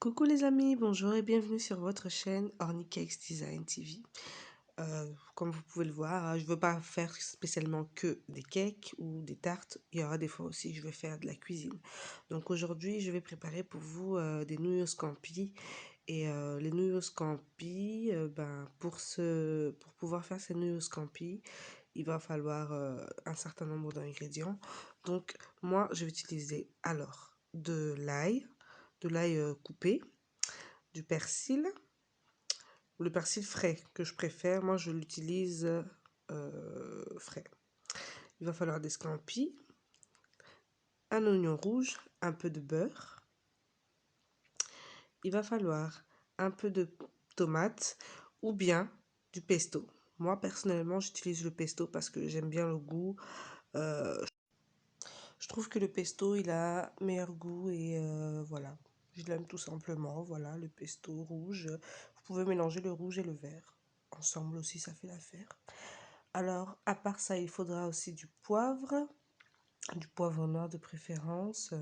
Coucou les amis, bonjour et bienvenue sur votre chaîne Ornicakes Design TV. Comme vous pouvez le voir, je ne veux pas faire spécialement que des cakes ou des tartes. Il y aura des fois aussi, je vais faire de la cuisine. Donc aujourd'hui, je vais préparer pour vous des nouilles au scampi. Et les nouilles au scampi, pour pouvoir faire ces nouilles au scampi, il va falloir un certain nombre d'ingrédients. Donc moi, je vais utiliser alors de l'ail coupé, du persil, le persil frais que je préfère. Moi, je l'utilise frais. Il va falloir des scampi, un oignon rouge, un peu de beurre. Il va falloir un peu de tomate ou bien du pesto. Moi, personnellement, j'utilise le pesto parce que j'aime bien le goût. Euh, je trouve que le pesto, il a meilleur goût et voilà. Je l'aime tout simplement. Voilà, le pesto rouge. Vous pouvez mélanger le rouge et le vert. Ensemble aussi, ça fait l'affaire. Alors, à part ça, il faudra aussi du poivre noir de préférence.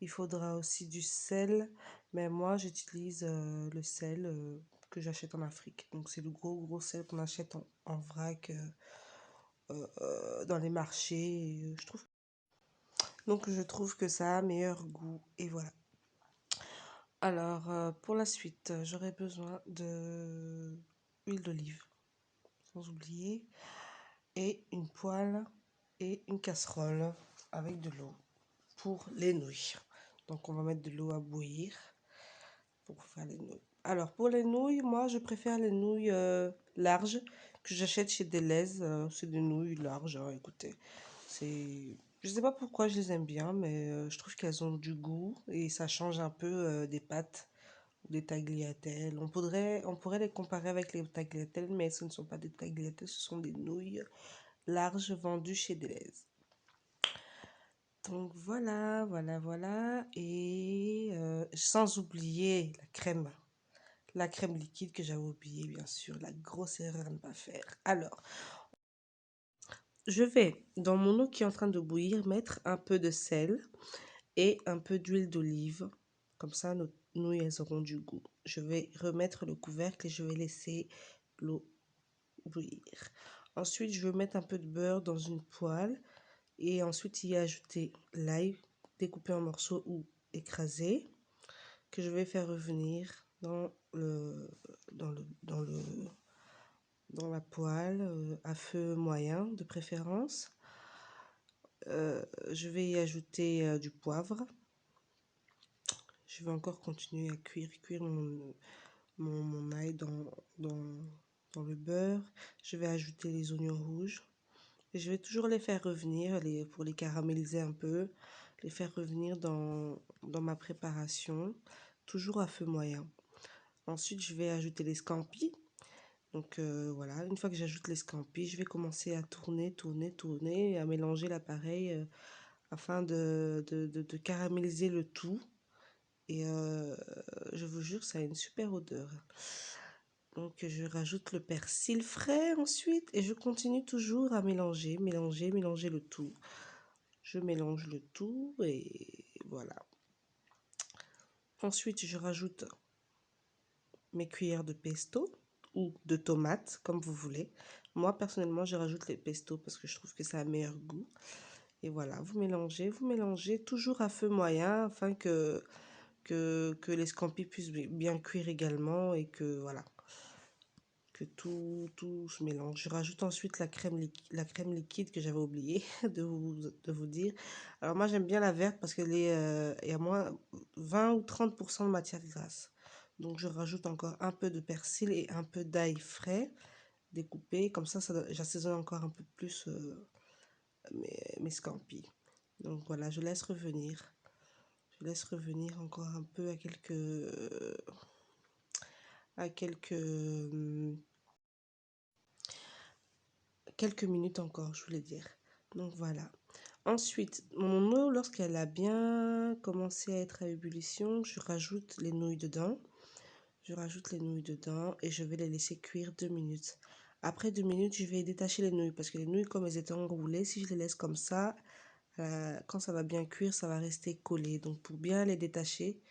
Il faudra aussi du sel, mais moi j'utilise le sel que j'achète en Afrique. Donc c'est le gros sel qu'on achète en vrac dans les marchés. Je trouve que ça a meilleur goût. Et voilà. Alors pour la suite, j'aurai besoin de huile d'olive, sans oublier, et une poêle et une casserole avec de l'eau pour les nouilles. Donc on va mettre de l'eau à bouillir pour faire les nouilles. Alors pour les nouilles, moi je préfère les nouilles larges que j'achète chez Deleuze. C'est des nouilles larges, hein, écoutez. Je sais pas pourquoi je les aime bien, mais je trouve qu'elles ont du goût et ça change un peu des pâtes ou des tagliatelles. On pourrait les comparer avec les tagliatelles, mais ce ne sont pas des tagliatelles, ce sont des nouilles larges vendues chez Deleuze. Donc voilà. Et sans oublier la crème liquide que j'avais oublié, bien sûr, la grosse erreur à ne pas faire. Alors, je vais, dans mon eau qui est en train de bouillir, mettre un peu de sel et un peu d'huile d'olive. Comme ça, nos nouilles, elles auront du goût. Je vais remettre le couvercle et je vais laisser l'eau bouillir. Ensuite, je vais mettre un peu de beurre dans une poêle et ensuite y ajouter l'ail découpé en morceaux ou écrasé que je vais faire revenir dans la poêle à feu moyen de préférence. Je vais y ajouter du poivre. Je vais encore continuer à cuire mon ail dans le beurre. Je vais ajouter les oignons rouges. Et je vais toujours les faire revenir pour les caraméliser un peu, les faire revenir dans ma préparation, toujours à feu moyen. Ensuite, je vais ajouter les scampi. Donc voilà, une fois que j'ajoute les scampi, je vais commencer à tourner et à mélanger l'appareil afin de caraméliser le tout. Et je vous jure, ça a une super odeur. Donc je rajoute le persil frais ensuite et je continue toujours à mélanger le tout. Je mélange le tout et voilà. Ensuite, je rajoute mes cuillères de pesto ou de tomates, comme vous voulez. Moi, personnellement, je rajoute les pesto parce que je trouve que ça a meilleur goût. Et voilà, vous mélangez toujours à feu moyen afin que les scampi puissent bien cuire également et que voilà, que tout se mélange. Je rajoute ensuite la crème liquide que j'avais oublié de vous dire. Alors moi j'aime bien la verte parce qu'il y a moins 20 ou 30% de matière grasse. Donc je rajoute encore un peu de persil et un peu d'ail frais découpé. Comme ça j'assaisonne encore un peu plus mes scampi. Donc voilà, je laisse revenir. Je laisse revenir encore un peu à quelques minutes encore, je voulais dire. Donc voilà. Ensuite, mon eau, lorsqu'elle a bien commencé à être à ébullition, je rajoute les nouilles dedans. Je rajoute les nouilles dedans et je vais les laisser cuire 2 minutes. Après 2 minutes, je vais détacher les nouilles parce que les nouilles, comme elles étaient enroulées, si je les laisse comme ça, quand ça va bien cuire, ça va rester collé. Donc pour bien les détacher,